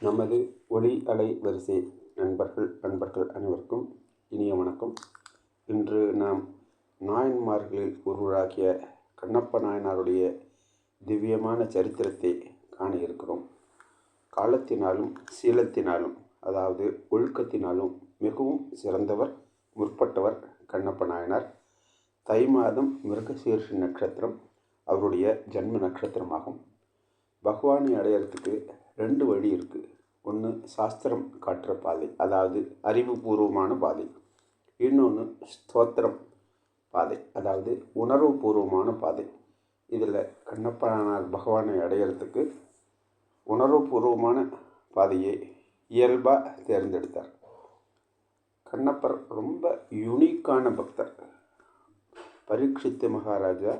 நமது ஒளி அலை வரிசை நண்பர்கள் அனைவருக்கும் இனிய வணக்கம். இன்று நாம் நாயன்மார்களில் ஒருவராகிய கண்ணப்ப நாயனாருடைய திவ்யமான சரித்திரத்தை காண இருக்கிறோம். காலத்தினாலும் சீலத்தினாலும், அதாவது ஒழுக்கத்தினாலும் மிகவும் சிறந்தவர், முற்பட்டவர் கண்ணப்ப நாயனார். தை மாதம் மிருகசீர்ஷ நட்சத்திரம் அவருடைய ஜன்ம நட்சத்திரமாகும். பகவானை அடையிறதுக்கு 2 வழி இருக்குது. ஒன்று சாஸ்திரம் காட்டுற பாதை, அதாவது அறிவுபூர்வமான பாதை. இன்னொன்று ஸ்தோத்திரம் பாதை, அதாவது உணர்வுபூர்வமான பாதை. இதில் கண்ணப்பனார் பகவானை அடையிறதுக்கு உணர்வுபூர்வமான பாதையை இயல்பாக தேர்ந்தெடுத்தார். கண்ணப்பர் ரொம்ப யூனிக்கான பக்தர். பரீட்சித்து மகாராஜா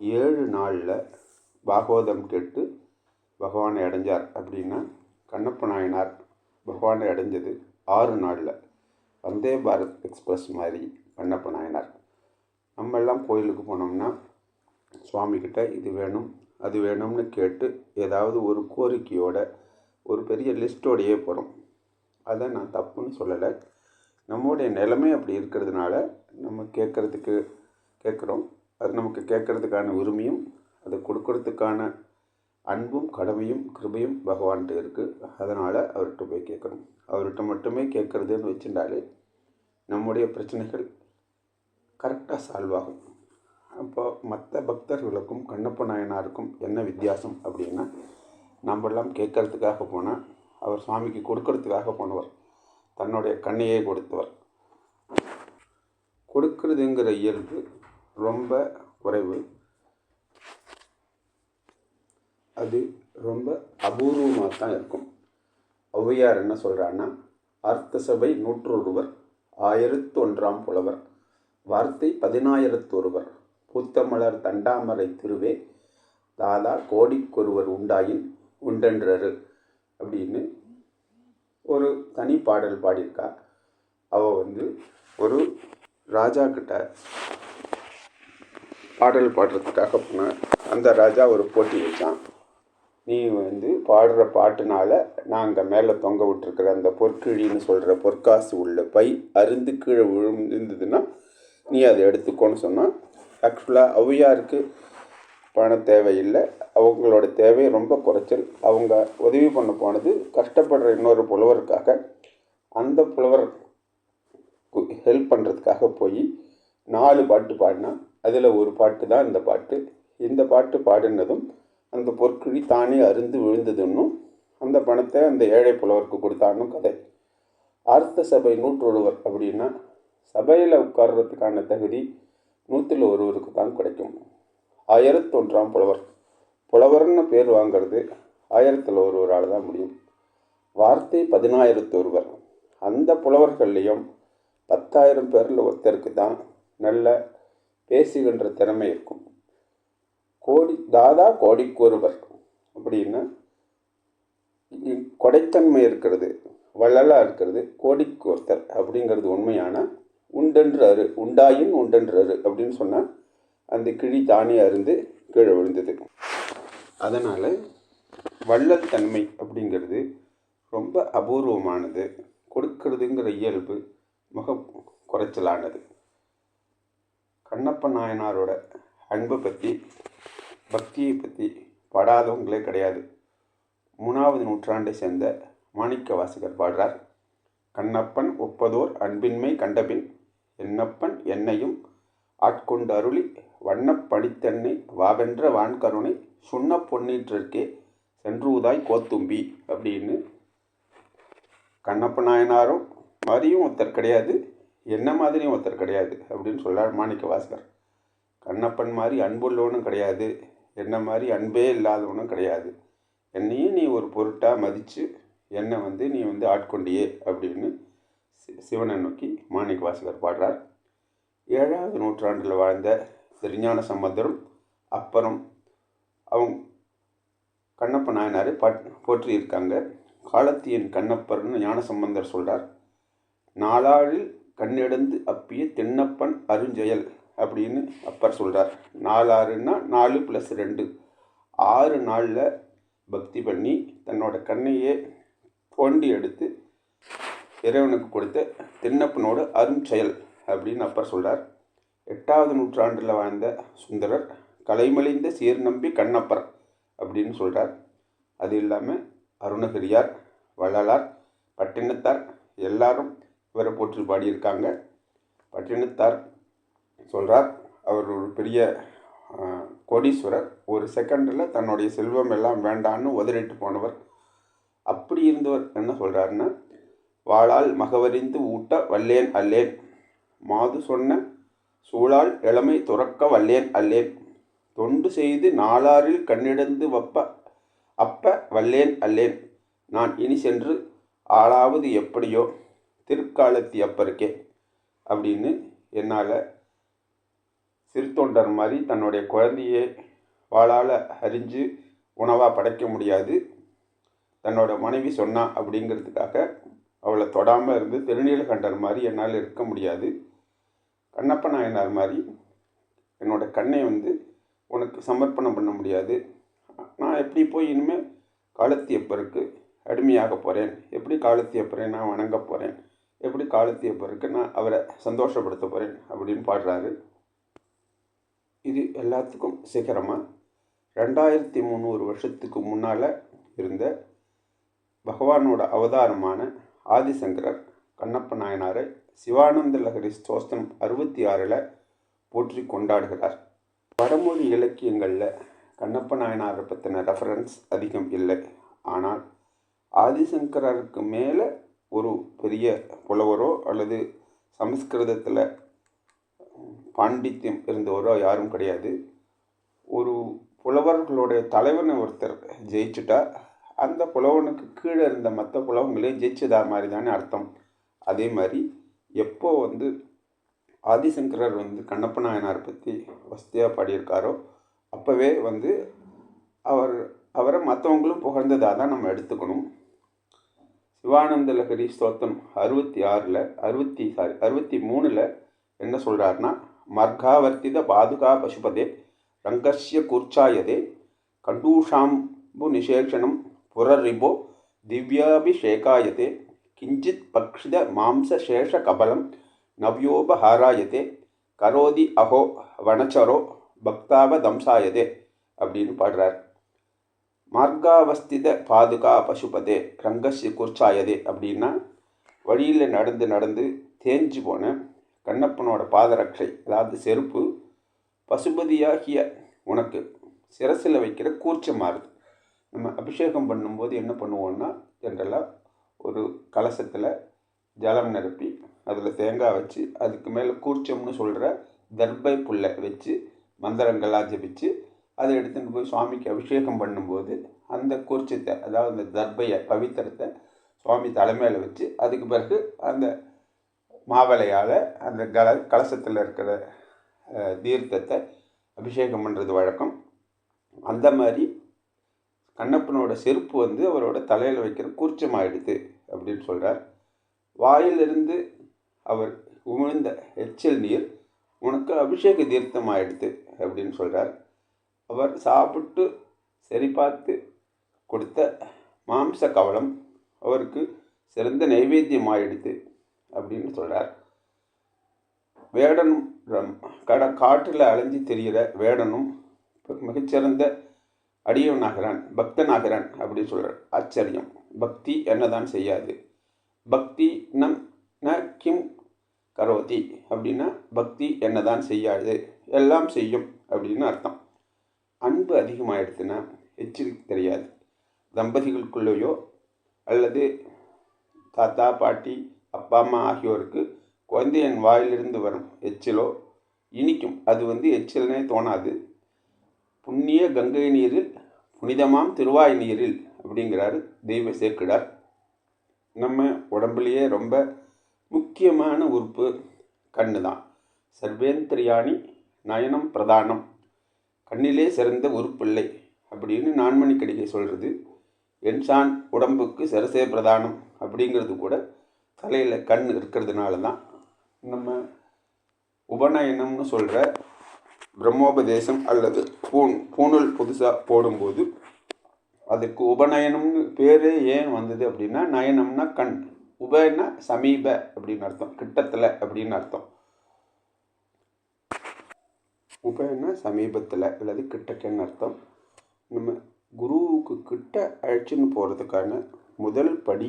7 நாளில் பாகவதம் கேட்டு பகவானை அடைஞ்சார் அப்படின்னா, கண்ணப்ப நாயனார் பகவானை அடைஞ்சது 6 நாளில். வந்தே பாரத் எக்ஸ்பிரஸ் மாதிரி கண்ணப்ப நாயனார். நம்மெல்லாம் கோயிலுக்கு போனோம்னா சுவாமிகிட்ட இது வேணும் அது வேணும்னு கேட்டு ஏதாவது ஒரு கோரிக்கையோட ஒரு பெரிய லிஸ்ட்டோடையே போகிறோம். அதை நான் தப்புன்னு சொல்லலை. நம்முடைய நிலைமை அப்படி இருக்கிறதுனால நம்ம கேட்குறோம். அது நமக்கு கேட்குறதுக்கான உரிமையும் அதை கொடுக்கறதுக்கான அன்பும் கடமையும் கிருபையும் பகவான்கிட்ட இருக்குது. அதனால் அவர்கிட்ட போய் கேட்குறோம். அவர்கிட்ட மட்டுமே கேட்குறதுன்னு வச்சுட்டாலே நம்முடைய பிரச்சனைகள் கரெக்டாக சால்வ் ஆகும். அப்போ மற்ற பக்தர்களுக்கும் கண்ணப்ப நாயனாருக்கும் என்ன வித்தியாசம் அப்படின்னா, நம்மெல்லாம் கேட்கறதுக்காக போனால் அவர் சுவாமிக்கு கொடுக்கறதுக்காக போனவர். தன்னுடைய கண்ணையே கொடுத்தவர். கொடுக்கறதுங்கிற இயல்பு ரொம்ப குறைவு. அது ரொம்ப அபூர்வமாக தான் இருக்கும். ஔவையார் என்ன சொல்கிறான்னா, அர்த்த சபை 101, 1001 புலவர், வார்த்தை 10,000 பூத்தமலர் தண்டாமரை திருவே தாதா கோடிக்கொருவர் உண்டாயின் உண்டென்றரு அப்படின்னு ஒரு தனி பாடல் பாடியிருக்கா. அவள் ஒரு ராஜா கிட்ட பாடல் பாடுறதுக்காக போன அந்த ராஜா ஒரு போட்டி வச்சான். நீ பாடுற பாட்டுனால நாங்கள் மேலே தொங்க விட்டுருக்கிற அந்த பொற்கிழின்னு சொல்கிற பொற்காசு உள்ள பை அருந்து கீழே விழுந்துருந்ததுன்னா நீ அதை எடுத்துக்கோன்னு சொன்னால், ஆக்சுவலாக ஔவையாருக்கு பண தேவையில்லை. அவங்களோட தேவை ரொம்ப குறைச்சல். அவங்க உதவி பண்ண போனது கஷ்டப்படுற இன்னொரு புலவருக்காக. அந்த புலவர் ஹெல்ப் பண்ணுறதுக்காக போய் 4 பாட்டு பாடினா அதில் ஒரு பாட்டு தான் இந்த பாட்டு. இந்த பாட்டு பாடினதும் அந்த பொற்கிழி தானே அருந்து விழுந்ததுன்னும் அந்த பணத்தை அந்த ஏழை புலவருக்கு கொடுத்தான்னு கதை. அர்த்த சபை 101 அப்படின்னா சபையில் உட்கார்றதுக்கான தகுதி 100 தான் கிடைக்கும். 1001 புலவர்னு பேர் வாங்கிறது 1001 தான் முடியும். வார்த்தை 10,000 அந்த புலவர்கள்லேயும் 10,000 பேரில் ஒருத்தருக்கு தான் நல்ல பேசுகின்ற திறமை இருக்கும். தாதா கோடிக்கொருவர் அப்படின்னா கொடைத்தன்மை இருக்கிறது, வள்ளலாக இருக்கிறது கோடிக்கு ஒருத்தர் அப்படிங்கிறது உண்மையான. உண்டென்று உண்டாயின் உண்டென்று அப்படின்னு சொன்னால் அந்த கிழி தானே அருந்து கீழே விழுந்தது. அதனால் வள்ளல் தன்மை அப்படிங்கிறது ரொம்ப அபூர்வமானது. கொடுக்கறதுங்கிற இயல்பு மிக குறைச்சலானது. கண்ணப்ப நாயனாரோட அன்பை பற்றி, பக்தியை பற்றி பாடாதவங்களே கிடையாது. 3வது நூற்றாண்டை சேர்ந்த மாணிக்க வாசகர் பாடுறார். கண்ணப்பன் ஒப்பதோர் அன்பின்மை கண்டபின் என்னப்பன் என்னையும் ஆட்கொண்டு அருளி வண்ணப் பணித்தென்னை வாவென்ற வான்கருணை சுண்ண பொன்னீற்றிற்கே சென்றூதாய் கோத்தும்பி அப்படின்னு கண்ணப்ப நாயனாரும் மாதிரியும் ஒருத்தர் கிடையாது, என்ன மாதிரியும் ஒருத்தர் கிடையாது அப்படின்னு சொல்கிறார் மாணிக்க வாசகர். கண்ணப்பன் மாதிரி அன்புள்ளவனும் கிடையாது, என்ன மாதிரி அன்பே இல்லாதவனும் கிடையாது. என்னையும் நீ ஒரு பொருட்டாக மதித்து என்னை நீ ஆட்கொண்டியே அப்படின்னு சிவனை நோக்கி மாணிக்க வாசகர் பாடுறார். 7வது நூற்றாண்டில் வாழ்ந்த திருஞான சம்பந்தரும் அப்புறம் அவங்க கண்ணப்ப நாயனாரை போற்றியிருக்காங்க. காலத்தியன் கண்ணப்பர்னு ஞான சம்பந்தர் சொல்கிறார். நாளாழில் கண்ணெடுந்து அப்பிய திண்ணப்பன் அருஞ்செயல் அப்படின்னு அப்பர் சொல்கிறார். 4 4 + 2 6 நாளில் பக்தி பண்ணி தன்னோட கண்ணையே தோண்டி எடுத்து இறைவனுக்கு கொடுத்த திண்ணப்பனோட அருஞ்செயல் அப்படின்னு அப்பர் சொல்கிறார். 8வது நூற்றாண்டில் வாழ்ந்த சுந்தரர் கலைமலிந்த சீர்நம்பி கண்ணப்பர் அப்படின்னு சொல்கிறார். அது இல்லாமல் அருணகிரியார், வள்ளலார், பட்டினத்தார் எல்லாரும் இவரை போற்றி பாடியிருக்காங்க. பட்டினத்தார் சொல்கிறார், அவர் ஒரு பெரிய கோடீஸ்வரர். ஒரு செகண்டில் தன்னுடைய செல்வம் எல்லாம் வேண்டான்னு உதறிட்டு போனவர். அப்படி இருந்தவர் என்ன சொல்கிறாருன்னா, வாளால் மகவறிந்து ஊட்ட வல்லேன் அல்லேன், மாது சொன்ன சூழால் இளமை துறக்க வல்லேன் அல்லேன், தொண்டு செய்து நாளாரில் கண்ணிடந்து வப்ப அப்ப வல்லேன் அல்லேன், நான் இனி சென்று ஆளாவது எப்படியோ திருக்காலத்தி அப்பருக்கே அப்படின்னு என்னால் சிறுத்தொண்டர் மாதிரி தன்னுடைய குழந்தையை வாளால் அறிஞ்சு உணவாக படைக்க முடியாது. தன்னோட மனைவி சொன்னா அப்படிங்கிறதுக்காக அவளை தொடாமல் இருந்து திருநீலகண்டர் மாதிரி என்னால் இருக்க முடியாது. கண்ணப்ப நாயனார் மாதிரி என்னோட கண்ணை உனக்கு சமர்ப்பணம் பண்ண முடியாது. நான் எப்படி போய் இனிமேல் காலத்தியப்பருக்கு அடிமையாக போகிறேன், எப்படி காலத்தியப்பரை நான் வணங்க போகிறேன், எப்படி காலத்தியப்பருக்கு நான் அவரை சந்தோஷப்படுத்த போகிறேன் அப்படின்னு பாடுறாரு. இது எல்லாத்துக்கும் சீக்கிரமாக 2300 வருஷத்துக்கு முன்னால் இருந்த பகவானோட அவதாரமான ஆதிசங்கரர் கண்ணப்ப நாயனாரை சிவானந்த லஹரி ஸ்தோத்திரம் 66 போற்றி கொண்டாடுகிறார். வடமொழி இலக்கியங்களில் கண்ணப்ப நாயனாரை பற்றின ரெஃபரன்ஸ் அதிகம் இல்லை. ஆனால் ஆதிசங்கரருக்கு மேலே ஒரு பெரிய புலவரோ அல்லது சமஸ்கிருதத்தில் பாண்டித்யம் இருந்தவரோ யாரும் கிடையாது. ஒரு புலவர்களுடைய தலைவனை ஒருத்தர் ஜெயிச்சுட்டா அந்த புலவனுக்கு கீழே இருந்த மற்ற புலவங்களே ஜெயிச்சதா மாதிரி தானே அர்த்தம். அதே மாதிரி எப்போ ஆதிசங்கரர் கண்ணப்ப நாயனார் பற்றி வசதியாக பாடியிருக்காரோ அப்போவே அவரை மற்றவங்களும் புகழ்ந்ததாக தான் நம்ம எடுத்துக்கணும். சிவானந்த லஹரி ஸ்தோத்திரம் 63 என்ன சொல்கிறாருன்னா, மர்காவர்த்தித பாதுகா பசுபதே ரங்கஸ்ய கூர்ச்சாயதே கண்டூஷாம்பு நிஷேஷனம் புரரிபோ திவ்யாபிஷேகாயதே கிஞ்சித் பக்ஷித மாம்சசேஷ கபலம் நவ்யோபஹாராயதே கரோதி அஹோ வனச்சரோ பக்தாவதம்சாயதே அப்படின்னு பாடுறார். மார்காவஸ்தித பாதுகா பசுபதே ரங்கஸ்ய கூர்ச்சாயதே அப்படின்னா வழியில் நடந்து நடந்து தேஞ்சு போன கண்ணப்பனோட பாதரட்சை, அதாவது செருப்பு, பசுபதியாகிய உனக்கு சிரசில் வைக்கிற கூர்ச்சம் மாறுது. நம்ம அபிஷேகம் பண்ணும்போது என்ன பண்ணுவோன்னா, ஜென்ரலாக ஒரு கலசத்தில் ஜலம் நிரப்பி அதில் தேங்காய் வச்சு அதுக்கு மேலே கூர்ச்சம்னு சொல்கிற தர்பை புல்லை வச்சு மந்திரங்கள்லாம் ஜபிச்சு அதை எடுத்துகிட்டு போய் சுவாமிக்கு அபிஷேகம் பண்ணும்போது அந்த கூர்ச்சத்தை, அதாவது அந்த தர்பையை பவித்திரத்தை சுவாமி தலைமையில் வச்சு அதுக்கு பிறகு அந்த மாவலையால் அந்த கலசத்தில் இருக்கிற தீர்த்தத்தை அபிஷேகம் பண்ணுறது வழக்கம். அந்த மாதிரி கண்ணப்பனோட செருப்பு அவரோட தலையில் வைக்கிற கூர்ச்சமாயிடுது அப்படின்னு சொல்கிறார். வாயிலிருந்து அவர் உமிழ்ந்த எச்சில் நீர் உனக்கு அபிஷேக தீர்த்தம் ஆயிடுது அப்படின்னு சொல்கிறார். அவர் சாப்பிட்டு சரி பார்த்து கொடுத்த மாம்ச கவலம் அவருக்கு சிறந்த நைவேத்தியம் ஆயிடுது அப்படின்னு சொல்கிறார். வேடனும் காற்றில் அலைஞ்சி தெரிகிற வேடனும் மிகச்சிறந்த அடியவனாகிறான், பக்தனாகிறான் அப்படின்னு சொல்கிறார். ஆச்சரியம். பக்தி என்னதான் செய்யாது, பக்தி ந கிம் கரோதி அப்படின்னா பக்தி என்னதான் செய்யாது, எல்லாம் செய்யும் அப்படின்னு அர்த்தம். அன்பு அதிகமாகிடுச்சுன்னா எச்சரிக்கை தெரியாது. தம்பதிகளுக்குள்ளேயோ அல்லது தாத்தா பாட்டி அப்பா அம்மா ஆகியோருக்கு குழந்தையின் வாயிலிருந்து வரும் எச்சிலோ இனிக்கும். அது எச்சில்னே தோணாது. புண்ணிய கங்கை நீரில் புனிதமாம் திருவாய் நீரில் அப்படிங்கிறாரு தெய்வ சேக்கிடார். நம்ம உடம்புலேயே ரொம்ப முக்கியமான உறுப்பு கண்ணு தான். சர்வேந்திரியாணி நயனம் பிரதானம், கண்ணிலே சிறந்த உறுப்பில்லை அப்படின்னு நான்மணிக்கடிகை சொல்கிறது. என்சான் உடம்புக்கு சரசே பிரதானம் அப்படிங்கிறது கூட தலையில் கண் இருக்கிறதுனால தான். நம்ம உபநயனம்னு சொல்கிற பிரம்மோபதேசம் அல்லது பூணூல் புதுசாக போடும்போது அதுக்கு உபநயனம்னு பேர் ஏன் வந்தது அப்படின்னா, நயனம்னா கண், உபன்னா சமீப அப்படின்னு அர்த்தம், கிட்டத்தில் அப்படின்னு அர்த்தம். உபன்னா சமீபத்தில் அல்லது கிட்டக்கன்னு அர்த்தம். நம்ம குருவுக்கு கிட்ட அழைச்சின்னு போகிறதுக்கான முதல் படி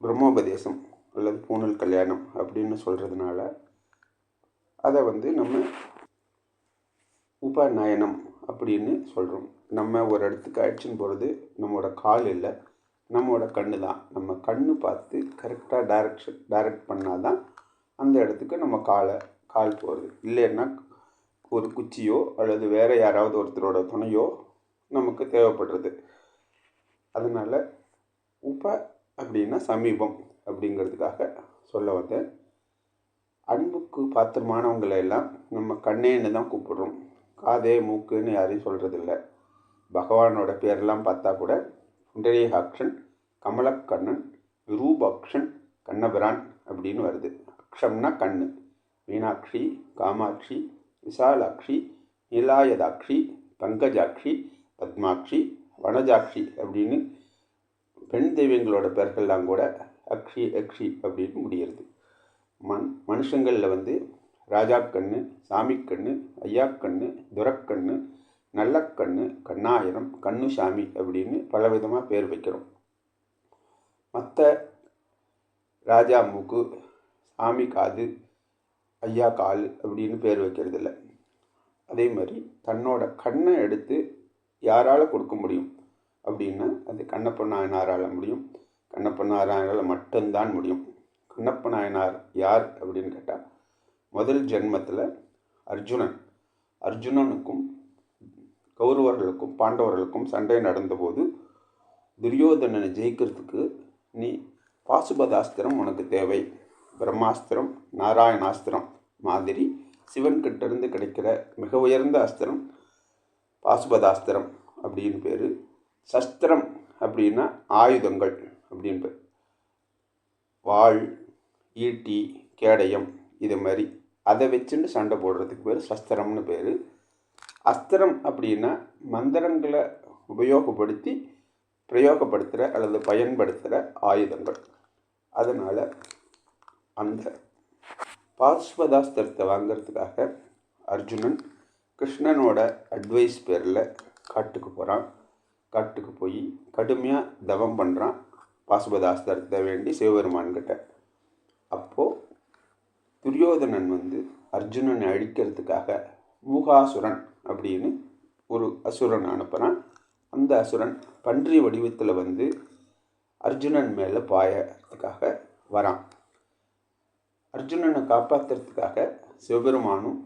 பிரம்மோபதேசம் அல்லது பூணல் கல்யாணம் அப்படின்னு சொல்கிறதுனால அதை நம்ம உபநயனம் அப்படின்னு சொல்கிறோம். நம்ம ஒரு இடத்துக்கு அழைச்சின்னு போகிறது நம்மளோட கால் இல்லை, நம்மளோட கண்ணு தான். நம்ம கண்ணு பார்த்து கரெக்டாக டைரக்ட் பண்ணால் தான் அந்த இடத்துக்கு நம்ம கால் போகிறது. இல்லைன்னா ஒரு குச்சியோ அல்லது வேறு யாராவது ஒருத்தரோட துணையோ நமக்கு தேவைப்படுறது. அதனால் உப அப்படின்னா சமீபம் அப்படிங்கிறதுக்காக சொல்ல வந்தேன். அன்புக்கு பாத்திரமானவங்களை எல்லாம் நம்ம கண்ணேன்னு தான் கூப்பிடுறோம், காதே மூக்குன்னு யாரையும் சொல்கிறதில்ல. பகவானோட பேரெல்லாம் பார்த்தா கூட புண்டரீகாக்ஷன், கமலக்கண்ணன், விரூபாக்ஷன், கண்ணபிரான் அப்படின்னு வருது. அக்ஷம்னா கண்ணு. மீனாட்சி, காமாட்சி, விசாலாட்சி, நீலாயதாட்சி, பங்கஜாட்சி, பத்மாட்சி, வனஜாட்சி அப்படின்னு பெண் தெய்வங்களோட பேர்கள்லாம் கூட அக்ஷி அக்ஷி அப்படின்னு முடிகிறது. மனுஷங்களில் ராஜாக்கண்ணு, சாமிக்கண்ணு, ஐயாக்கண்ணு, துரக்கண்ணு, நல்லக்கண்ணு, கண்ணாயிரம், கண்ணுசாமி அப்படின்னு பலவிதமாக பேர் வைக்கிறோம். மற்ற ராஜா மூக்கு, சாமி காது, ஐயா கால் அப்படின்னு பேர் வைக்கிறதில்ல. அதே மாதிரி தன்னோட கண்ணை எடுத்து யாரால் கொடுக்க முடியும் அப்படின்னா அது கண்ணப்ப நாயனாரால் முடியும். கண்ணப்ப நாயனாரால் மட்டும்தான் முடியும். கண்ணப்ப நாயனார் யார் அப்படின்னு கேட்டால், முதல் ஜென்மத்தில் அர்ஜுனனுக்கும் கௌரவர்களுக்கும் பாண்டவர்களுக்கும் சண்டை நடந்தபோது துரியோதனனை ஜெயிக்கிறதுக்கு நீ பாசுபதாஸ்திரம் உனக்கு தேவை, பிரம்மாஸ்திரம் நாராயணாஸ்திரம் மாதிரி சிவன்கிட்டேருந்து கிடைக்கிற மிக உயர்ந்த அஸ்திரம் பாசுபதாஸ்திரம் அப்படின்னு பேர். சஸ்திரம் அப்படின்னா ஆயுதங்கள் அப்படின்னு பேர். வாள், ஈட்டி, கேடயம் இது மாதிரி அதை வச்சுன்னு சண்டை போடுறதுக்கு பேர் சஸ்திரம்னு பேர். அஸ்திரம் அப்படின்னா மந்திரங்களை உபயோகப்படுத்தி பிரயோகப்படுத்துகிற அல்லது பயன்படுத்துகிற ஆயுதங்கள். அதனால் அந்த பாசுபதாஸ்திரத்தை வாங்கிறதுக்காக அர்ஜுனன் கிருஷ்ணனோட அட்வைஸ் பேரில் காட்டுக்கு போகிறான். காட்டுக்கு போய் கடுமையாக தவம் பண்ணுறான் பாசுபதாஸ்திரத்தை வேண்டி சிவபெருமான்கிட்ட. அப்போது துரியோதனன் அர்ஜுனனை அழிக்கிறதுக்காக மூகாசுரன் அப்படின்னு ஒரு அசுரன் அனுப்புகிறான். அந்த அசுரன் பன்றி வடிவத்தில் அர்ஜுனன் மேலே பாயறதுக்காக வரான். அர்ஜுனனை காப்பாற்றுறதுக்காக சிவபெருமானும்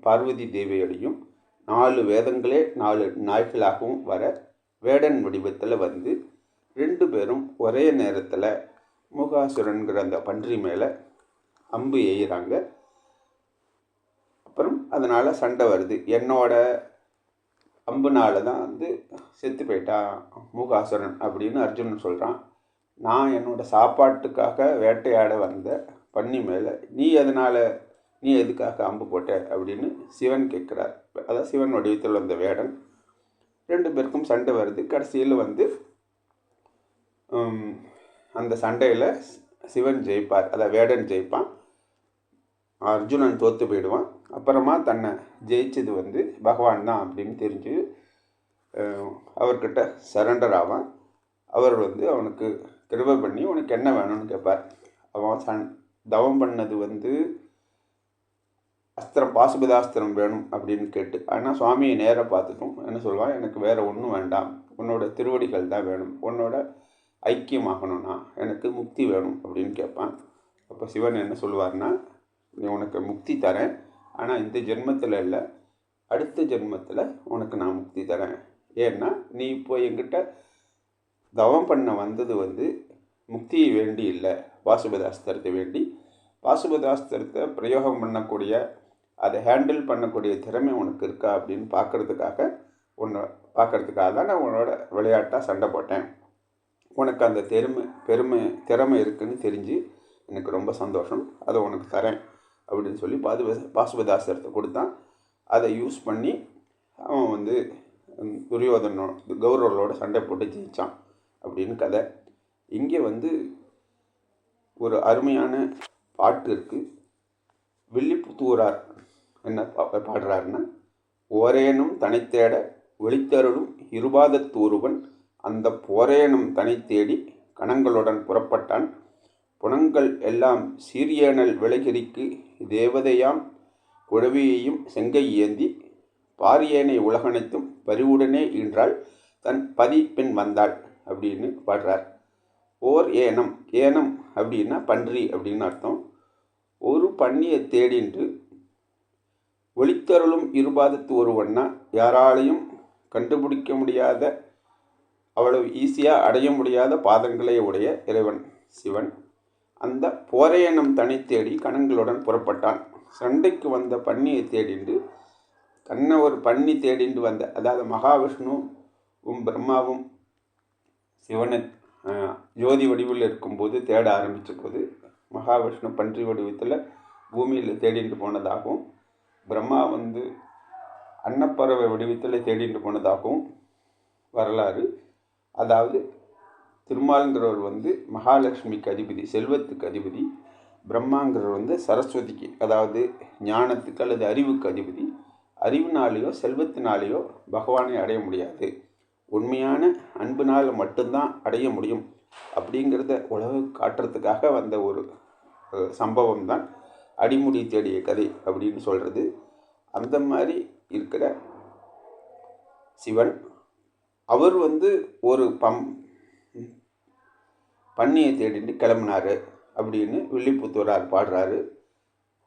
பார்வதி தேவியோடையும் 4 வேதங்களே 4 நாய்களாகவும் வர வேடன் வடிவத்தில் 2 பேரும் ஒரே நேரத்தில் மூகாசுரன்கிற அந்த பன்றி மேலே அம்பு எய்கிறாங்க. அப்புறம் அதனால் சண்டை வருது. என்னோட அம்புனால தான் செத்து போயிட்டான் மூகாசுரன் அப்படின்னு அர்ஜுனன் சொல்கிறான். நான் என்னோடய சாப்பாட்டுக்காக வேட்டையாட வந்த பன்னி மேலே நீ எதுக்காக அம்பு போட்ட அப்படின்னு சிவன் கேட்குறார். அதான் சிவன் வடிவத்தில் வந்த வேடன். 2 பேருக்கும் சண்டை வருது. கடைசியில் அந்த சண்டையில் சிவன் ஜெயிப்பார், அதாவது வேடன் ஜெயிப்பான், அர்ஜுனன் தோற்று போயிடுவான். அப்புறமா தன்னை ஜெயிச்சது பகவான் தான் அப்படின்னு தெரிஞ்சு அவர்கிட்ட சரண்டர் ஆவான். அவர் அவனுக்கு கிருபை பண்ணி உனக்கு என்ன வேணும்னு கேட்பார். அவன் தவம் பண்ணது அஸ்திரம் பாசுபதாஸ்திரம் வேணும் அப்படின்னு கேட்டு. ஆனால் சுவாமியை நேராக பார்த்துட்டும் என்ன சொல்லுவான், எனக்கு வேறு ஒன்றும் வேண்டாம், உன்னோட திருவடிகள் தான் வேணும், உன்னோட ஐக்கியமாகணும்னா எனக்கு முக்தி வேணும் அப்படின்னு கேட்பான். அப்போ சிவன் என்ன சொல்லுவார்னா, நீ உனக்கு முக்தி தரேன், ஆனால் இந்த ஜென்மத்தில் இல்லை, அடுத்த ஜென்மத்தில் உனக்கு நான் முக்தி தரேன். ஏன்னா நீ இப்போ என்கிட்ட தவம் பண்ண வந்தது முக்தியை வேண்டி இல்லை, பாசுபதாஸ்திரத்தை வேண்டி. பாசுபதாஸ்திரத்தை பிரயோகம் பண்ணக்கூடிய, அதை ஹேண்டில் பண்ணக்கூடிய திறமை உனக்கு இருக்கா அப்படின்னு பார்க்குறதுக்காக தான் நான் உன்னோட விளையாட்டாக சண்டை போட்டேன். உனக்கு அந்த திறமை இருக்குன்னு தெரிஞ்சு எனக்கு ரொம்ப சந்தோஷம், அதை உனக்கு தரேன் அப்படின்னு சொல்லி பாசுபதாஸ்திரத்தை கொடுத்தான். அதை யூஸ் பண்ணி அவன் கௌரவர்களோட சண்டை போட்டு ஜெயித்தான் அப்படின்னு கதை. இங்கே வந்து ஒரு அருமையான பாட்டு இருக்குது. வில்லிபுத்தூரார் என்ன பாடுறாருன்னா, ஓரேனும் தனைத்தேட ஒளித்தருளும் இருபாதத்தூருவன் அந்த போரேனும் தனை தேடி கணங்களுடன் புறப்பட்டான். புனங்கள் எல்லாம் சீரியனல் விலகிரிக்கு தேவதையாம் குழவியையும் செங்கை ஏந்தி பாரியேனை உலகனைத்தும் பரிவுடனே ஈன்றாள் தன் பதி பெண் வந்தாள் அப்படின்னு பாடுறார். ஓர் ஏனம், ஏனம் அப்படின்னா பன்றி அப்படின்னு அர்த்தம். ஒரு பன்னியை தேடின்று ஒளித்தருளும் இருபாதத்து ஒருவன்னா யாராலையும் கண்டுபிடிக்க முடியாத, அவ்வளவு ஈஸியாக அடைய முடியாத பாதங்களை உடைய இறைவன் சிவன் அந்த போரேனம் தனி தேடி கணங்களுடன் புறப்பட்டான். சண்டைக்கு வந்த பன்னியை தேடிண்டு தன்னை ஒரு பன்னி தேடிண்டு வந்த, அதாவது மகாவிஷ்ணுவும் பிரம்மாவும் சிவனை ஜோதி வடிவில் இருக்கும்போது தேட ஆரம்பித்த போது மகாவிஷ்ணு பன்றி வடிவத்தில் பூமியில் தேடிட்டு போனதாகவும், பிரம்மா வந்து அன்னப்பறவை வடிவத்தில் தேடிட்டு போனதாகவும் வரலாறு. அதாவது திருமால்ங்கிறவர் வந்து மகாலட்சுமிக்கு அதிபதி, செல்வத்துக்கு அதிபதி. பிரம்மாங்கிறவர் வந்து சரஸ்வதிக்கு, அதாவது ஞானத்துக்கு அல்லது அறிவுக்கு அதிபதி. அறிவினாலேயோ செல்வத்தினாலேயோ பகவானை அடைய முடியாது, உண்மையான அன்பினால் மட்டும்தான் அடைய முடியும் அப்படிங்கிறத உலக காட்டுறதுக்காக வந்த ஒரு சம்பவம் தான் அடிமுடி தேடிய கதை அப்படின்னு சொல்கிறது. அந்த மாதிரி இருக்கிற சிவன் அவர் வந்து ஒரு பன்னியை தேடிட்டு கிளம்புனார் அப்படின்னு வில்லிபுத்தூரார் பாடுறாரு.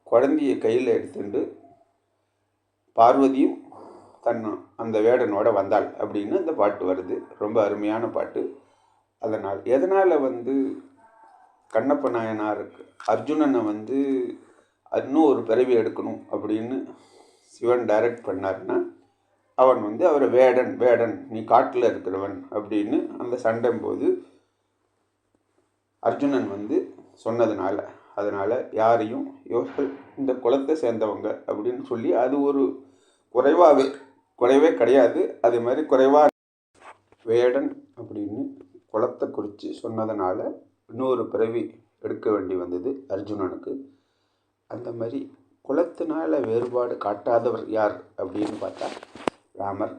குழந்தைய கையில் எடுத்துட்டு பார்வதியும் அந்த வேடனோட வந்தாள் அப்படின்னு அந்த பாட்டு வருது. ரொம்ப அருமையான பாட்டு. அதனால் எதனால் வந்து கண்ணப்ப நாயனாருக்கு அர்ஜுனனை வந்து இன்னும் ஒரு பிறவி எடுக்கணும் அப்படின்னு சிவன் டைரக்ட் பண்ணார்னா, அவன் வந்து அவரை வேடன் வேடன் நீ காட்டில் இருக்கிறவன் அப்படின்னு அந்த சண்டைம் போது அர்ஜுனன் வந்து சொன்னதுனால, அதனால் யாரையும் இவர்கள் இந்த குலத்தை சேர்ந்தவங்க அப்படின்னு சொல்லி அது ஒரு குறைவே கிடையாது. அது மாதிரி குறைவாக வேடன் அப்படின்னு குலத்தை குறித்து சொன்னதுனால இன்னொரு பிறவி எடுக்க வேண்டி வந்தது அர்ஜுனனுக்கு. அந்த மாதிரி குலத்தினால வேறுபாடு காட்டாதவர் யார் அப்படின்னு பார்த்தா ராமர்.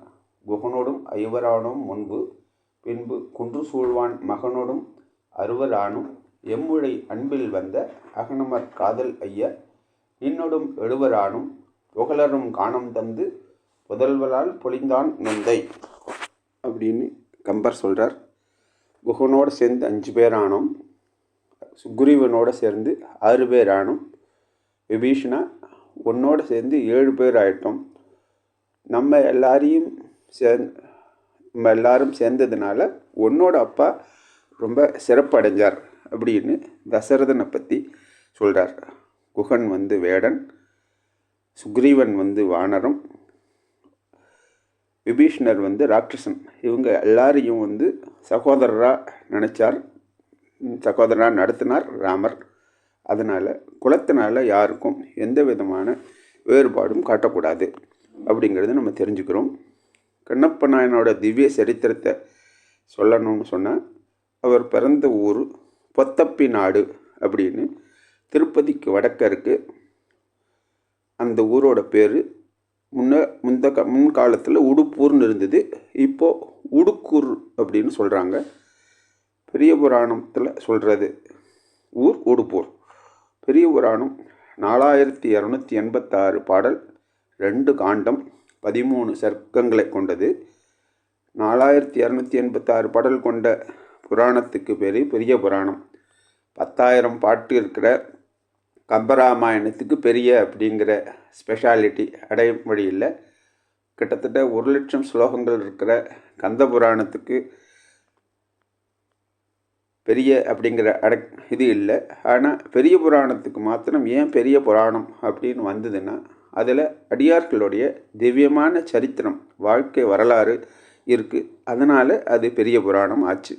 குகனோடும் ஐவரானும் முன்பு பின்பு குன்று சூழ்வான் மகனோடும் அறுவரானும் எம்முழை அன்பில் வந்த அகனமர் காதல் ஐய நின்னோடும் எழுவரானும் புகழரும் காணம் தந்து புதல்வரால் பொழிந்தான் நொந்தை அப்படின்னு கம்பர் சொல்கிறார். குகனோடு சேர்ந்து 5 பேர் ஆனோம், சுக்ரீவனோடு சேர்ந்து 6 பேர் ஆனோம், விபீஷணா உன்னோடு சேர்ந்து 7 பேர் ஆயிட்டோம். நம்ம எல்லாரும் சேர்ந்ததுனால உன்னோட அப்பா ரொம்ப சிறப்படைஞ்சார் அப்படின்னு தசரதனை பற்றி சொல்கிறார். குகன் வந்து வேடன், சுக்ரீவன் வந்து வானரம், விபீஷ்ணர் வந்து ராட்சசன். இவங்க எல்லாரையும் வந்து சகோதரராக நடத்தினார் ராமர். அதனால் குலத்தினால யாருக்கும் எந்த விதமான வேறுபாடும் காட்டக்கூடாது அப்படிங்கிறத நம்ம தெரிஞ்சுக்கிறோம். கண்ணப்ப நாயனோட திவ்ய சரித்திரத்தை சொல்லணும்னு சொன்னால், அவர் பிறந்த ஊர் பொத்தப்பி நாடு அப்படின்னு திருப்பதிக்கு வடக்க இருக்குது. அந்த ஊரோட பேர் முன்காலத்தில் உடுப்பூர்னு இருந்தது, இப்போது உடுக்கூர் அப்படின்னு சொல்கிறாங்க. பெரிய புராணத்தில் சொல்கிறது ஊர் உடுப்பூர். பெரிய புராணம் 4286 பாடல், 2 காண்டம், 13 சர்க்கங்களை கொண்டது. 4286 பாடல் கொண்ட புராணத்துக்கு பேர் பெரிய புராணம். 10,000 பாட்டு இருக்கிற கம்பராமாயணத்துக்கு பெரிய அப்படிங்கிற ஸ்பெஷாலிட்டி அடைய வழியில் கிட்டத்தட்ட 1,00,000 ஸ்லோகங்கள் இருக்கிற கந்த புராணத்துக்கு பெரிய அப்படிங்கிற இது இல்லை. ஆனால் பெரிய புராணத்துக்கு மாத்திரம் ஏன் பெரிய புராணம் அப்படின்னு வந்ததுன்னா, அதில் அடியார்களுடைய திவ்யமான சரித்திரம், வாழ்க்கை வரலாறு இருக்குது. அதனால் அது பெரிய புராணம் ஆச்சு.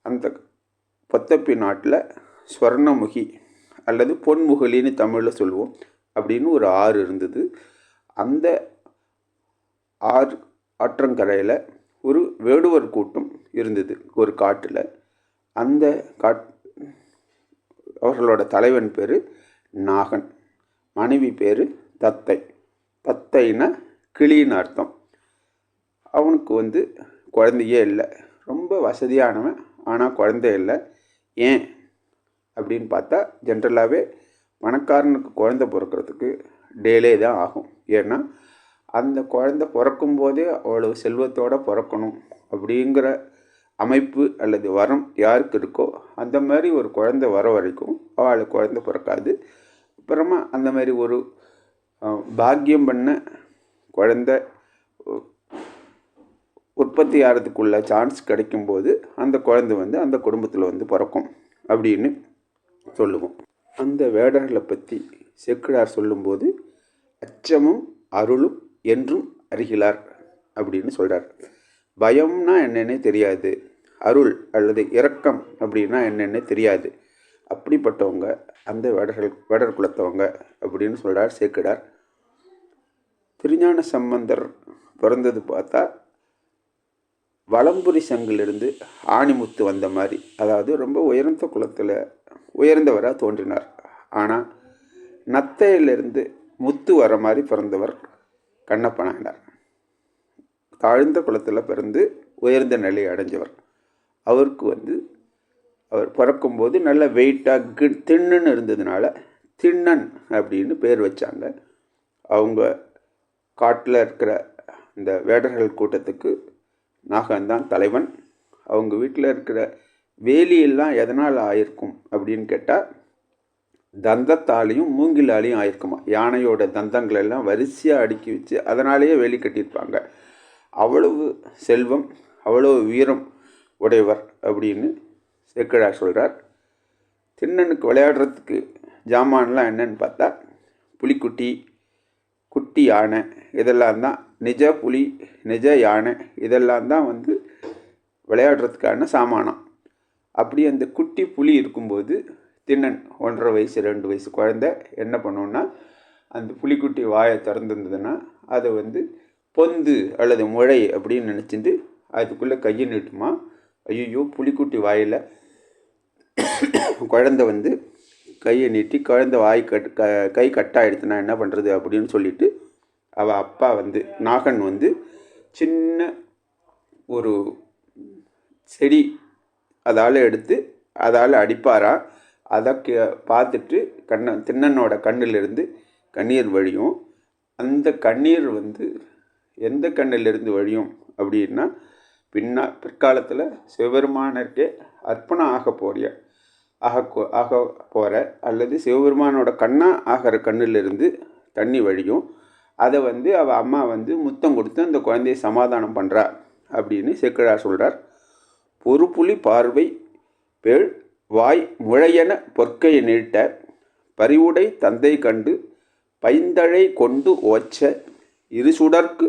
அந்த பொத்தப்பி நாட்டில் ஸ்வர்ணமுகி அல்லது பொன்முகலின்னு தமிழில் சொல்லுவோம் அப்படின்னு ஒரு ஆறு இருந்தது. அந்த ஆற்றங்கரையில் ஒரு வேடுவர் கூட்டம் இருந்தது ஒரு காட்டில். அந்த அவர்களோட தலைவன் பேர் நாகன், மனைவி பேர் தத்தை. தத்தைன்னா கிளின்னு அர்த்தம். அவனுக்கு குழந்தையே இல்லை. ரொம்ப வசதியானவன், ஆனால் குழந்தை இல்லை. ஏன் அப்படின்னு பார்த்தா, ஜென்ரலாகவே பணக்காரனுக்கு குழந்தை பிறக்கிறதுக்கு டேலே தான் ஆகும். ஏன்னா அந்த குழந்தை பிறக்கும் போதே அவ்வளவு செல்வத்தோடு பிறக்கணும் அப்படிங்கிற அமைப்பு அல்லது வரம் யாருக்கு இருக்கோ அந்த மாதிரி ஒரு குழந்தை வர வரைக்கும் அவளுக்கு குழந்தை பிறக்காது. அப்புறமா அந்த மாதிரி ஒரு பாக்கியம் பண்ண குழந்தை உற்பத்தி ஆகிறதுக்குள்ள சான்ஸ் கிடைக்கும்போது அந்த குழந்தை அந்த குடும்பத்தில் பிறக்கும் அப்படின்னு சொல்லுவோம். அந்த வேடர்களை பற்றி சேக்கிழார் சொல்லும்போது, அச்சமும் அருளும் என்றும் அறிகிறார் அப்படின்னு சொல்கிறார். பயம்னா என்னென்னே தெரியாது, அருள் அல்லது இரக்கம் அப்படின்னா என்னென்ன தெரியாது. அப்படிப்பட்டவங்க அந்த வேடர் குலத்தவங்க அப்படின்னு சொல்கிறார் சேக்கிழார். திருஞான சம்பந்தர் பிறந்தது பார்த்தா வலம்புரி சங்கிலிருந்து ஆணிமுத்து வந்த மாதிரி, அதாவது ரொம்ப உயர்ந்த குலத்தில் உயர்ந்தவராக தோன்றினார். ஆனால் நத்தையிலிருந்து முத்து வர மாதிரி பிறந்தவர் கண்ணப்பனாயினார். தாழ்ந்த குலத்தில் பிறந்து உயர்ந்த நிலையை அடைஞ்சவர். அவருக்கு அவர் பிறக்கும்போது நல்ல வெயிட்டாக திண்ணுன்னு இருந்ததுனால திண்ணன் அப்படின்னு பேர் வச்சாங்க. அவங்க காட்டில் இருக்கிற இந்த வேடர்கள் கூட்டத்துக்கு நாகன்தான் தலைவன். அவங்க வீட்டில் இருக்கிற வேலியெல்லாம் எதனால் ஆயிருக்கும் அப்படின்னு கேட்டால், தந்தத்தாலையும் மூங்கிலாலையும் ஆயிருக்குமா. யானையோட தந்தங்கள் எல்லாம் வரிசையாக அடுக்கி வச்சு அதனாலேயே வேலி கட்டியிருப்பாங்க. அவ்வளவு செல்வம், அவ்வளவு வீரம் உடையவர் அப்படின்னு சேக்கிழார் சொல்கிறார். திண்ணனுக்கு விளையாடுறதுக்கு ஜாமான்லாம் என்னன்னு பார்த்தா, புலிக்குட்டி, குட்டி யானை, இதெல்லாம் தான் நிஜ புலி, நிஜ யானை, இதெல்லாம் தான் விளையாடுறதுக்கான சாமானம். அப்படி அந்த குட்டி புலி இருக்கும்போது திண்ணன் 1.5 வயசு 2 வயசு குழந்தை என்ன பண்ணுன்னா, அந்த புலிக்குட்டி வாயை திறந்துருந்ததுன்னா அதை பொந்து அல்லது முழை அப்படின்னு நினச்சிட்டு அதுக்குள்ளே கையை நீட்டுமா. ஐயோ, புலிக்குட்டி வாயில் குழந்தை கையை நீட்டி குழந்தை வாய் கை கட்டாயிடுத்துனா என்ன பண்ணுறது அப்படின்னு சொல்லிட்டு அவள் அப்பா நாகன் சின்ன ஒரு செடி அதால் எடுத்து அதால் அடிப்பாரா. அதை பார்த்துட்டு திண்ணனோட கண்ணிலிருந்து கண்ணீர் வழியும். அந்த கண்ணீர் எந்த கண்ணிலிருந்து வழியும் அப்படின்னா, பிற்காலத்தில் சிவபெருமானருக்கே அர்ப்பணம் ஆக போகிற அல்லது சிவபெருமானோட கண்ணாக ஆகிற கண்ணிலிருந்து தண்ணி வழியும். அதை அவள் அம்மா முத்தம் கொடுத்து அந்த குழந்தையை சமாதானம் பண்ணுறா அப்படின்னு சேக்கிழார் சொல்கிறார். பொறுப்புலி பார்வை பேள் வாய் முழையென பொற்கையை நீட்ட பரிவுடை தந்தை கண்டு பைந்தழை கொண்டு ஓச்ச இருசுடர்க்கு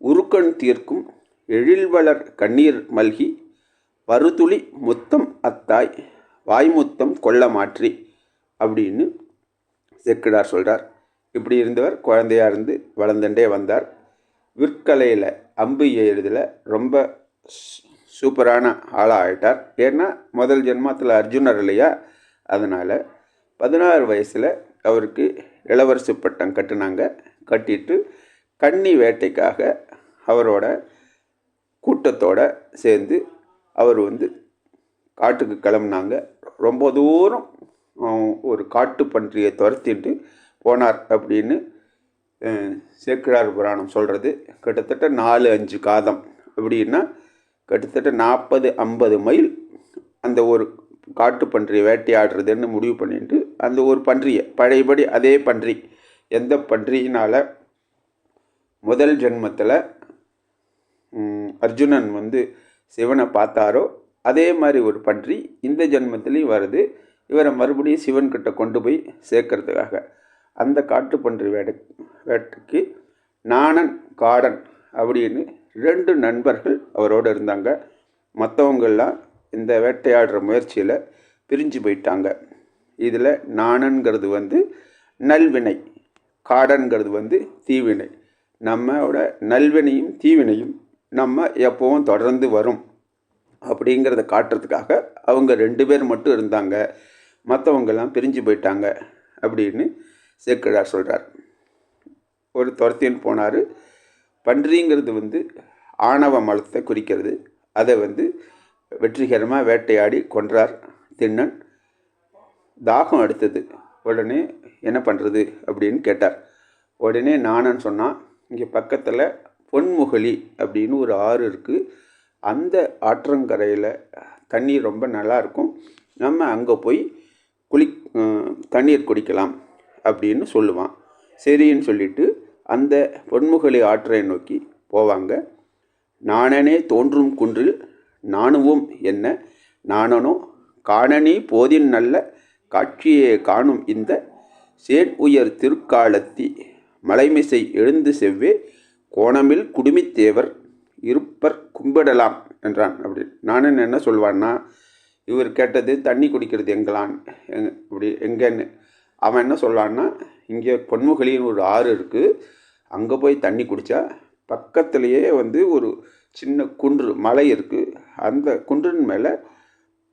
உருக்கண் தீர்க்கும் எழில்வளர் கண்ணீர் மல்கி வருதுளி முத்தம் அத்தாய் வாய்முத்தம் கொள்ள மாற்றி அப்படின்னு சேக்கிழார் சொல்கிறார். இப்படி இருந்தவர் குழந்தையாக இருந்து வளர்ந்துட்டே வந்தார். விற்கலையில் அம்பு எய்றதில் ரொம்ப சூப்பரான ஆளாக ஆகிட்டார். ஏன்னா முதல் ஜென்மத்தில் அர்ஜுனர் இல்லையா, அதனால் 16 வயசில் அவருக்கு இளவரசு பட்டம் கட்டினாங்க. கட்டிட்டு கன்னி வேட்டைக்காக அவரோட கூட்டத்தோடு சேர்ந்து அவர் காட்டுக்கு கிளம்புனாங்க. ரொம்ப தூரம் ஒரு காட்டு பன்றியை துரத்திட்டு போனார் அப்படின்னு சேக்கிழார் புராணம் சொல்கிறது. கிட்டத்தட்ட 4-5 காதம் அப்படின்னா கிட்டத்தட்ட 40-50 மைல் அந்த ஒரு காட்டு பன்றியை வேட்டையாடுறதுன்னு முடிவு பண்ணிட்டு அந்த ஒரு பன்றியை பழையபடி அதே பன்றி எந்த பன்றியினால் முதல் ஜென்மத்தில் அர்ஜுனன் சிவனை பார்த்தாரோ அதே மாதிரி ஒரு பன்றி இந்த ஜென்மத்திலையும் வருது. இவரை மறுபடியும் சிவன்கிட்ட கொண்டு போய் சேர்க்கறதுக்காக அந்த காட்டு பன்றி வேட்டைக்கு நாணன் காடன் அப்படின்னு 2 நண்பர்கள் அவரோடு இருந்தாங்க. மற்றவங்கள்லாம் இந்த வேட்டையாடுற முயற்சியில் பிரிஞ்சு போயிட்டாங்க. இதில் நாணன்கிறது நல்வினை, காடன்கிறது தீவினை. நம்மளோட நல்வினையும் தீவினையும் நம்ம எப்போவும் தொடர்ந்து வரும் அப்படிங்கிறத காட்டுறதுக்காக அவங்க 2 பேர் மட்டும் இருந்தாங்க, மற்றவங்கெல்லாம் பிரிஞ்சு போயிட்டாங்க அப்படின்னு சேக்கிழார் சொல்கிறார். ஒரு துரத்தின்னு போனார். பன்றிங்கிறது ஆணவ மலத்தை குறிக்கிறது. அதை வெற்றிகரமாக வேட்டையாடி கொன்றார் திண்ணன். தாகம் எடுத்தது. உடனே என்ன பண்ணுறது அப்படின்னு கேட்டார். உடனே நாணன் சொன்னான், இங்கே பக்கத்தில் பொன்முகலி அப்படின்னு ஒரு ஆறு இருக்குது, அந்த ஆற்றங்கரையில் தண்ணீர் ரொம்ப நல்லாயிருக்கும், நம்ம அங்கே போய் தண்ணீர் குடிக்கலாம் அப்படின்னு சொல்லுவான். சரின்னு சொல்லிட்டு அந்த பொன்முகலி ஆற்றை நோக்கி போவாங்க. நாணனே தோன்றும் குன்றில் நாணுவும் என்ன நாணனோ காணனி போதின் நல்ல காட்சியே காணும் இந்த சேன் உயர் திருக்காலத்தி மலைமிசை எழுந்து செவ்வே கோணமில் குடுமித்தேவர் இருப்பர் கும்பிடலாம் என்றான். அப்படி நானும் என்ன சொல்வான்னா, இவர் கேட்டது தண்ணி குடிக்கிறது எங்களான் இப்படி எங்கன்னு. அவன் என்ன சொல்வான்னா, இங்கே பொன்முகலின்னு ஒரு ஆறு இருக்குது, அங்கே போய் தண்ணி குடித்தா பக்கத்துலேயே ஒரு சின்ன குன்று மலை இருக்குது, அந்த குன்றின் மேலே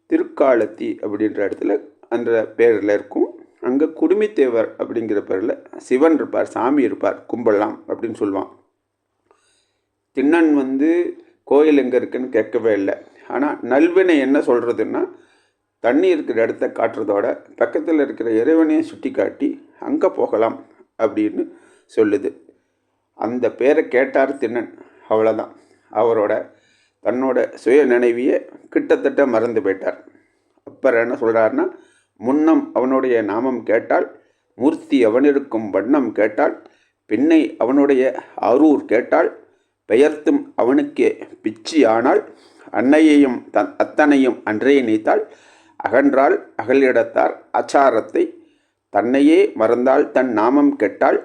திருக்காலத்தி அப்படின்ற இடத்துல அந்த பேரில் இருக்கும், அங்கே குடுமித்தேவர் அப்படிங்கிற பேரில் சிவன் இருப்பார், சாமி இருப்பார், கும்பிடலாம் அப்படின்னு சொல்லுவான். திண்ணன் கோயில் எங்கே இருக்குன்னு கேட்கவே இல்லை. ஆனால் நல்வினை என்ன சொல்கிறதுன்னா, தண்ணி இருக்கிற இடத்த காட்டுறதோட பக்கத்தில் இருக்கிற இறைவனையும் சுட்டி காட்டி அங்கே போகலாம் அப்படின்னு சொல்லுது. அந்த பேரை கேட்டார் திண்ணன், அவ்வளோதான். தன்னோட சுய நினைவியை கிட்டத்தட்ட மறந்து போயிட்டார். அப்புறம் என்ன சொல்கிறாருன்னா, முன்னம் அவனுடைய நாமம் கேட்டால், மூர்த்தி அவனிருக்கும் வண்ணம் கேட்டால், பின்னை அவனுடைய ஆரூர் கேட்டால், பெயர்த்தும் அவனுக்கே பிச்சி ஆனால், அன்னையையும் அத்தனையும் அன்றைய நீத்தாள், அகன்றால் அகலிடத்தார் ஆச்சாரத்தை, தன்னையே மறந்தால் தன் நாமம் கெட்டால்,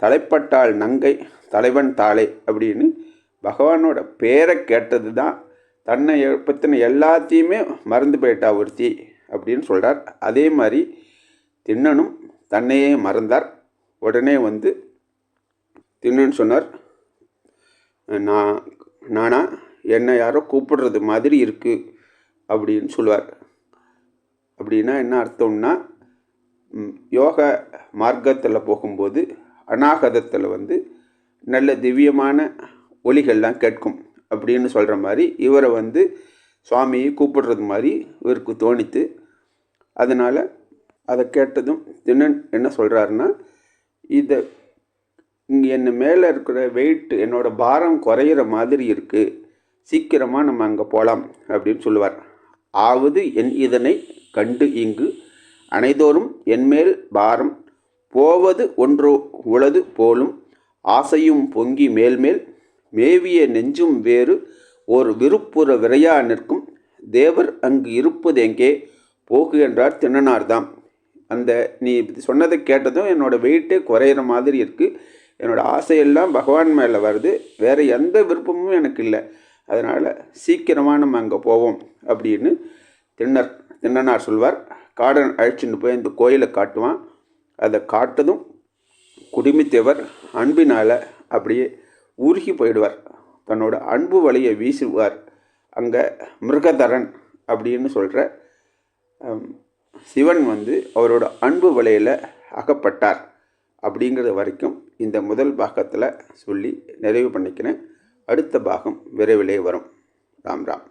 தலைப்பட்டாள் நங்கை தலைவன் தாளே அப்படின்னு பகவானோட பேரை கேட்டது தான் தன்னை பற்றின எல்லாத்தையுமே மறந்து போயிட்டா ஒருத்தி அப்படின்னு சொல்கிறார். அதே மாதிரி திண்ணனும் தன்னையே மறந்தார். உடனே திண்ணன் சொன்னார், நானா என்னை யாரோ கூப்பிடுறது மாதிரி இருக்குது அப்படின்னு சொல்லுவார். அப்படின்னா என்ன அர்த்தம்னா, யோக மார்க்கத்தில் போகும்போது அநாகதத்தில் நல்ல திவ்யமான ஒலிகள்லாம் கேட்கும் அப்படின்னு சொல்கிற மாதிரி இவரை சுவாமியை கூப்பிடுறது மாதிரி இவருக்கு தோணித்து. அதனால் அதை கேட்டதும் திண்ணன் என்ன சொல்கிறாருன்னா, இதை இங்கே என்ன மேலே இருக்கிற வெயிட் என்னோடய பாரம் குறையிற மாதிரி இருக்குது, சீக்கிரமாக நம்ம அங்கே போகலாம் அப்படின்னு சொல்லுவார். ஆவது என் இதனை கண்டு இங்கு அனைதோறும் என்மேல் பாரம் போவது ஒன்றோ உளது போலும் ஆசையும் பொங்கி மேல்மேல் மேவிய நெஞ்சும் வேறு ஒரு விருப்புற விரையா நிற்கும் தேவர் அங்கு இருப்பது எங்கே போகு என்றார் திண்ணனார்தாம். அந்த நீ சொன்னதை கேட்டதும் என்னோடய வெயிட்டே குறையிற மாதிரி இருக்குது, என்னோடய ஆசையெல்லாம் பகவான் மேலே வருது, வேறு எந்த விருப்பமும் எனக்கு இல்லை, அதனால் சீக்கிரமாக நம்ம அங்கே போவோம் அப்படின்னு திண்ணனார் சொல்வார். காடன் அழைச்சிட்டு போய் இந்த கோயிலை காட்டுவான். அதை காட்டதும் குடுமித்தேவர் அன்பினால் அப்படியே உருகி போயிடுவார், தன்னோட அன்பு வலையை வீசுவார். அங்கே மிருகதரன் அப்படின்னு சொல்கிற சிவன் அவரோட அன்பு வலையில் அகப்பட்டார் அப்படிங்கிறது வரைக்கும் இந்த முதல் பாகத்தில் சொல்லி நிறைவு பண்ணிக்கிறேன். அடுத்த பாகம் விரைவிலே வரும். ராம் ராம்.